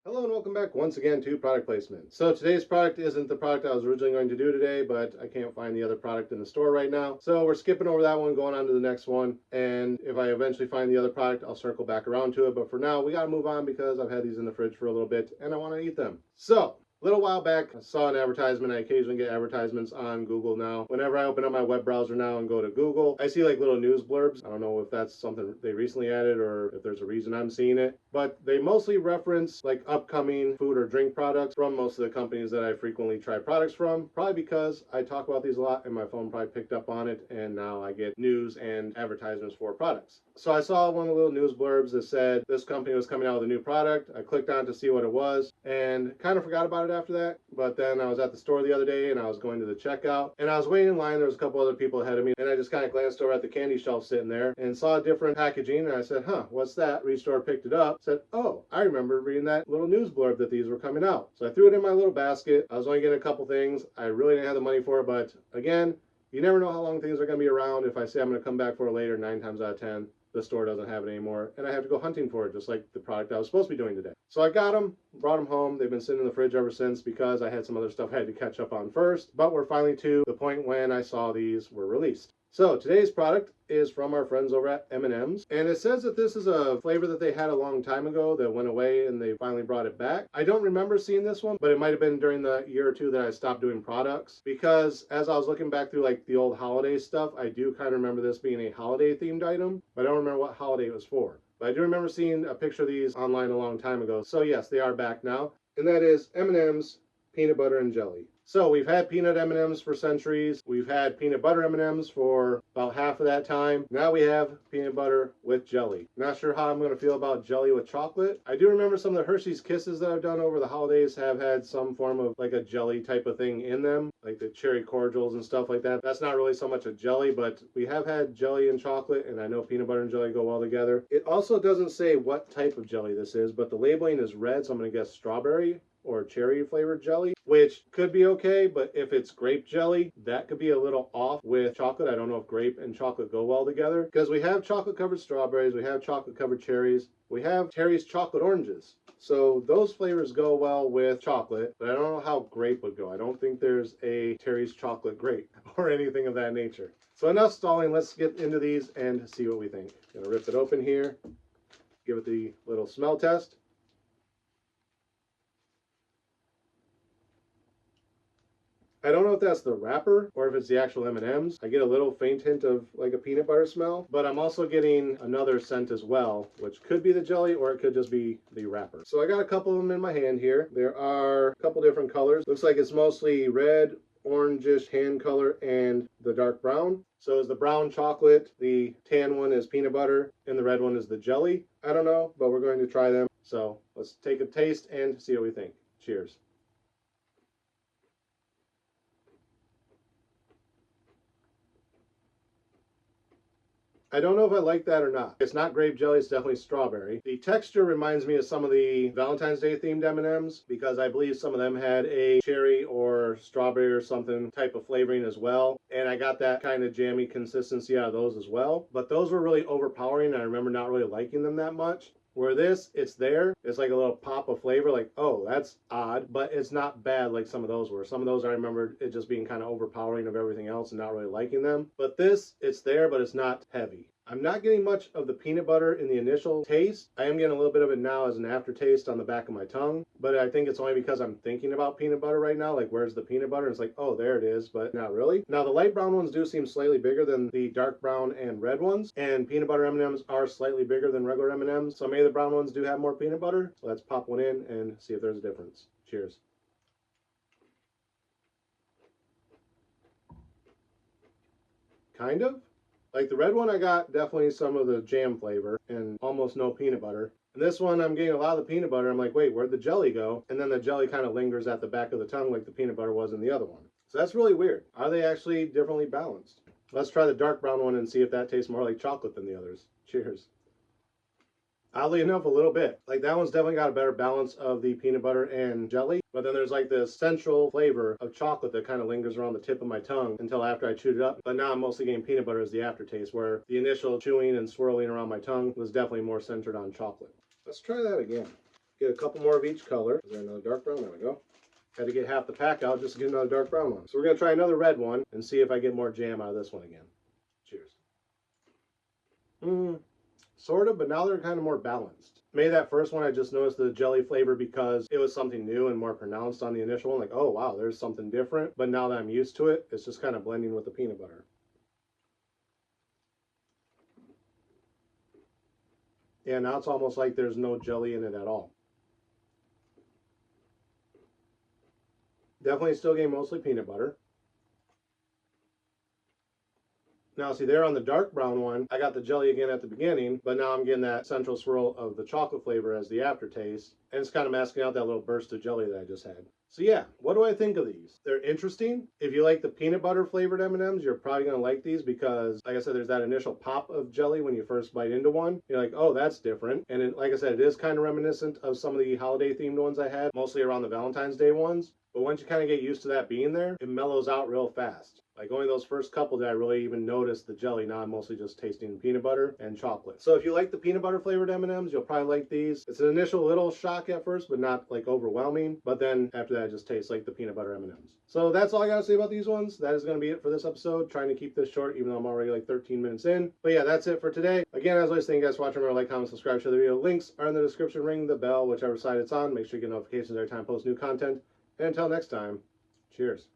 Hello and welcome back once again to product placement. So today's product isn't the product I was originally going to do today, but I can't find the other product in the store right now. So we're skipping over that one, going on to the next one. And if I eventually find the other product, I'll circle back around to it. But for now, we got to move on because I've had these in the fridge for a little bit and I want to eat them. So a little while back, I saw an advertisement. I occasionally get advertisements on Google now. Whenever I open up my web browser now and go to Google, I see like little news blurbs. I don't know if that's something they recently added or if there's a reason I'm seeing it, but they mostly reference like upcoming food or drink products from most of the companies that I frequently try products from, probably because I talk about these a lot and my phone probably picked up on it, and now I get news and advertisements for products. So I saw one of the little news blurbs that said this company was coming out with a new product. I clicked on to see what it was and kind of forgot about it after that. But then I was at the store the other day and I was going to the checkout and I was waiting in line. There was a couple other people ahead of me and I just kind of glanced over at the candy shelf sitting there and saw different packaging, and I said, huh, what's that? Reached over, picked it up, said, oh, I remember reading that little news blurb that these were coming out. So I threw it in my little basket. I was only getting a couple things. I really didn't have the money for it, but again, you never know how long things are going to be around. If I say I'm going to come back for it later, 9 times out of 10, the store doesn't have it anymore, and I have to go hunting for it, just like the product I was supposed to be doing today. So I got them, brought them home. They've been sitting in the fridge ever since because I had some other stuff I had to catch up on first, but we're finally to the point when I saw these were released. So today's product is from our friends over at M&M's, and it says that this is a flavor that they had a long time ago that went away and they finally brought it back. I don't remember seeing this one, but it might have been during the year or two that I stopped doing products, because as I was looking back through like the old holiday stuff, I do kind of remember this being a holiday themed item, but I don't remember what holiday it was for. But I do remember seeing a picture of these online a long time ago. So yes, they are back now, and that is M&M's peanut butter and jelly. So we've had peanut M&Ms for centuries. We've had peanut butter M&Ms for about half of that time. Now we have peanut butter with jelly. Not sure how I'm going to feel about jelly with chocolate. I do remember some of the Hershey's Kisses that I've done over the holidays have had some form of like a jelly type of thing in them, like the cherry cordials and stuff like that. That's not really so much a jelly, but we have had jelly and chocolate, and I know peanut butter and jelly go well together. It also doesn't say what type of jelly this is, but the labeling is red, so I'm going to guess strawberry or cherry flavored jelly, which could be okay, but if it's grape jelly, that could be a little off with chocolate. I don't know if grape and chocolate go well together, because we have chocolate covered strawberries, we have chocolate covered cherries, we have Terry's chocolate oranges. So those flavors go well with chocolate, but I don't know how grape would go. I don't think there's a Terry's chocolate grape or anything of that nature. So enough stalling, let's get into these and see what we think. Gonna rip it open here, give it the little smell test. I don't know if that's the wrapper or if it's the actual M&Ms. I get a little faint hint of like a peanut butter smell, but I'm also getting another scent as well, which could be the jelly or it could just be the wrapper. So I got a couple of them in my hand here. There are a couple different colors. Looks like it's mostly red, orangish tan color, and the dark brown. So is the brown chocolate, the tan one is peanut butter, and the red one is the jelly. I don't know, but we're going to try them. So let's take a taste and see what we think. Cheers. I don't know if I like that or not. It's not grape jelly, it's definitely strawberry. The texture reminds me of some of the Valentine's Day themed M&Ms, because I believe some of them had a cherry or strawberry or something type of flavoring as well. And I got that kind of jammy consistency out of those as well. But those were really overpowering, and I remember not really liking them that much. Where this, it's there. It's like a little pop of flavor, like, oh, that's odd, but it's not bad like some of those were. Some of those I remember it just being kind of overpowering of everything else and not really liking them. But this, it's there, but it's not heavy. I'm not getting much of the peanut butter in the initial taste. I am getting a little bit of it now as an aftertaste on the back of my tongue, but I think it's only because I'm thinking about peanut butter right now. Like, where's the peanut butter? It's like, oh, there it is, but not really. Now, the light brown ones do seem slightly bigger than the dark brown and red ones, and peanut butter M&Ms are slightly bigger than regular M&Ms, so maybe the brown ones do have more peanut butter. So let's pop one in and see if there's a difference. Cheers. Kind of. Like the red one, I got definitely some of the jam flavor and almost no peanut butter. And this one, I'm getting a lot of the peanut butter. I'm like, wait, where'd the jelly go? And then the jelly kind of lingers at the back of the tongue like the peanut butter was in the other one. So that's really weird. Are they actually differently balanced? Let's try the dark brown one and see if that tastes more like chocolate than the others. Cheers. Oddly enough, a little bit. Like that one's definitely got a better balance of the peanut butter and jelly, but then there's like this central flavor of chocolate that kind of lingers around the tip of my tongue until after I chewed it up. But now I'm mostly getting peanut butter as the aftertaste, where the initial chewing and swirling around my tongue was definitely more centered on chocolate. Let's try that again. Get a couple more of each color. Is there another dark brown? There we go. Had to get half the pack out just to get another dark brown one. So we're going to try another red one and see if I get more jam out of this one again. Cheers. Sort of, but now they're kind of more balanced. Maybe that first one I just noticed the jelly flavor because it was something new and more pronounced on the initial one. Like, oh wow, there's something different. But now that I'm used to it, it's just kind of blending with the peanut butter. Yeah, now it's almost like there's no jelly in it at all. Definitely still getting mostly peanut butter. Now, see there on the dark brown one, I got the jelly again at the beginning, but now I'm getting that central swirl of the chocolate flavor as the aftertaste, and it's kind of masking out that little burst of jelly that I just had. So yeah, what do I think of these? They're interesting. If you like the peanut butter flavored M&Ms, you're probably going to like these because, like I said, there's that initial pop of jelly when you first bite into one. You're like, oh, that's different. And it, like I said, it is kind of reminiscent of some of the holiday themed ones I had, mostly around the Valentine's Day ones. But once you kind of get used to that being there, it mellows out real fast. Like only those first couple did I really even notice the jelly. Now I'm mostly just tasting peanut butter and chocolate. So if you like the peanut butter flavored M&Ms, you'll probably like these. It's an initial little shock at first, but not like overwhelming. But then after that, it just tastes like the peanut butter M&Ms. So that's all I got to say about these ones. That is going to be it for this episode. Trying to keep this short, even though I'm already like 13 minutes in. But yeah, that's it for today. Again, as always, thank you guys for watching. Remember, like, comment, subscribe, share the video. Links are in the description. Ring the bell, whichever side it's on. Make sure you get notifications every time I post new content. And until next time, cheers.